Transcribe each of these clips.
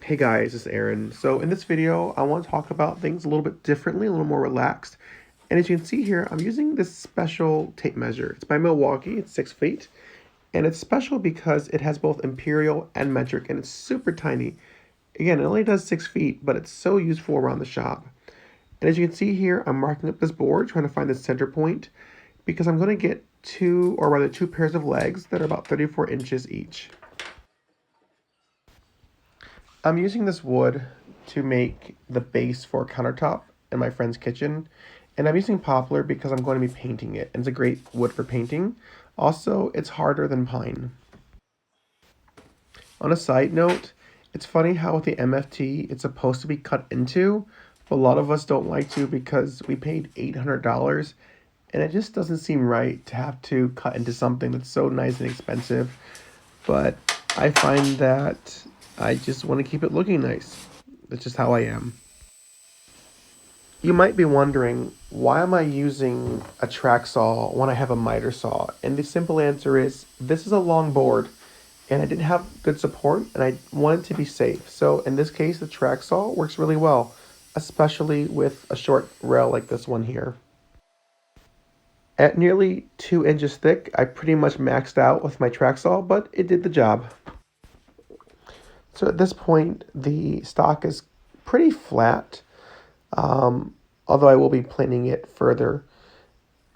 Hey guys, it's Aaron. So in this video, I want to talk about things a little bit differently, a little more relaxed. And as you can see here, I'm using this special tape measure. It's by Milwaukee, it's 6 feet. And it's special because it has both imperial and metric, and it's super tiny. Again, it only does 6 feet, but it's so useful around the shop. And as you can see here, I'm marking up this board, trying to find the center point, because I'm going to get two pairs of legs that are about 34 inches each. I'm using this wood to make the base for a countertop in my friend's kitchen. And I'm using poplar because I'm going to be painting it. And it's a great wood for painting. Also, it's harder than pine. On a side note, it's funny how with the MFT, it's supposed to be cut into, but a lot of us don't like to because we paid $800. And it just doesn't seem right to have to cut into something that's so nice and expensive. But I find that I just want to keep it looking nice. That's just how I am. You might be wondering, why am I using a track saw when I have a miter saw? And the simple answer is, this is a long board and I didn't have good support and I wanted to be safe. So in this case, the track saw works really well, especially with a short rail like this one here. At nearly 2 inches thick, I pretty much maxed out with my track saw, but it did the job. So at this point, the stock is pretty flat, although I will be planing it further.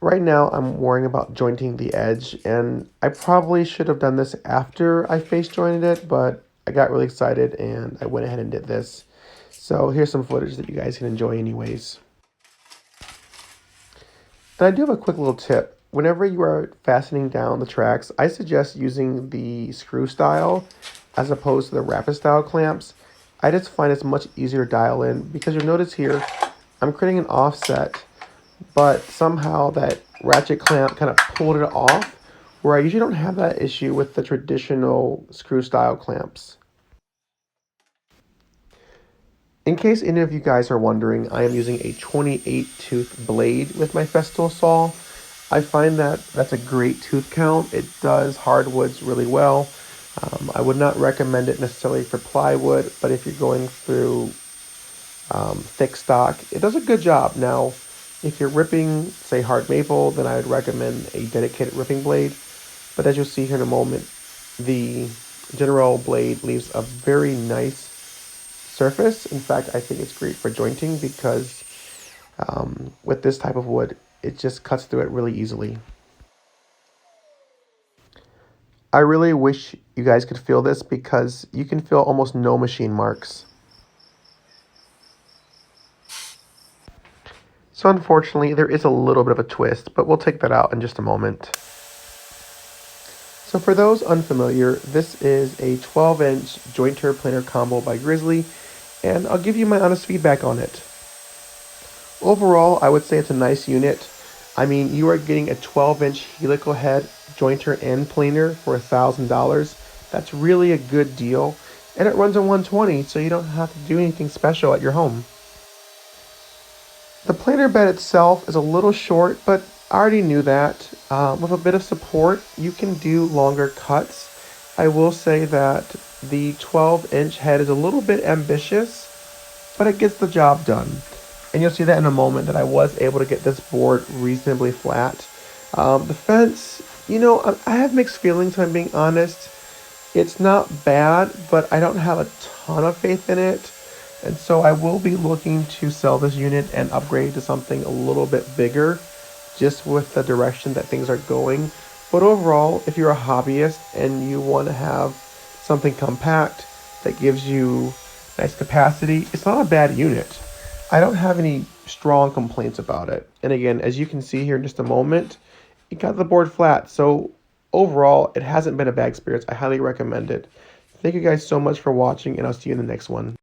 Right now, I'm worrying about jointing the edge, and I probably should have done this after I face jointed it, but I got really excited and I went ahead and did this. So here's some footage that you guys can enjoy anyways. And I do have a quick little tip. Whenever you are fastening down the tracks, I suggest using the screw style as opposed to the rapid style clamps. I just find it's much easier to dial in because you'll notice here, I'm creating an offset, but somehow that ratchet clamp kind of pulled it off, where I usually don't have that issue with the traditional screw style clamps. In case any of you guys are wondering, I am using a 28 tooth blade with my festool saw. I find that that's a great tooth count. It does hardwoods really well. I would not recommend it necessarily for plywood, but if you're going through thick stock, it does a good job. Now, if you're ripping, say, hard maple, then I would recommend a dedicated ripping blade. But as you'll see here in a moment, the general blade leaves a very nice surface. In fact, I think it's great for jointing because with this type of wood, it just cuts through it really easily. I really wish you guys could feel this because you can feel almost no machine marks. So unfortunately, there is a little bit of a twist, but we'll take that out in just a moment. So for those unfamiliar, this is a 12-inch jointer planer combo by Grizzly, and I'll give you my honest feedback on it. Overall, I would say it's a nice unit. I mean, you are getting a 12-inch helical head jointer and planer for $1,000. That's really a good deal, and it runs on 120, so you don't have to do anything special at your home. The planer bed itself is a little short, but I already knew that. With a bit of support, you can do longer cuts. I will say that the 12-inch head is a little bit ambitious, but it gets the job done. And you'll see that in a moment that I was able to get this board reasonably flat. The fence, I have mixed feelings if I'm being honest. It's not bad, but I don't have a ton of faith in it. And so I will be looking to sell this unit and upgrade to something a little bit bigger, just with the direction that things are going. But overall, if you're a hobbyist and you want to have something compact that gives you nice capacity, it's not a bad unit. I don't have any strong complaints about it. And again, as you can see here in just a moment, it got the board flat. So overall, it hasn't been a bad experience. I highly recommend it. Thank you guys so much for watching, and I'll see you in the next one.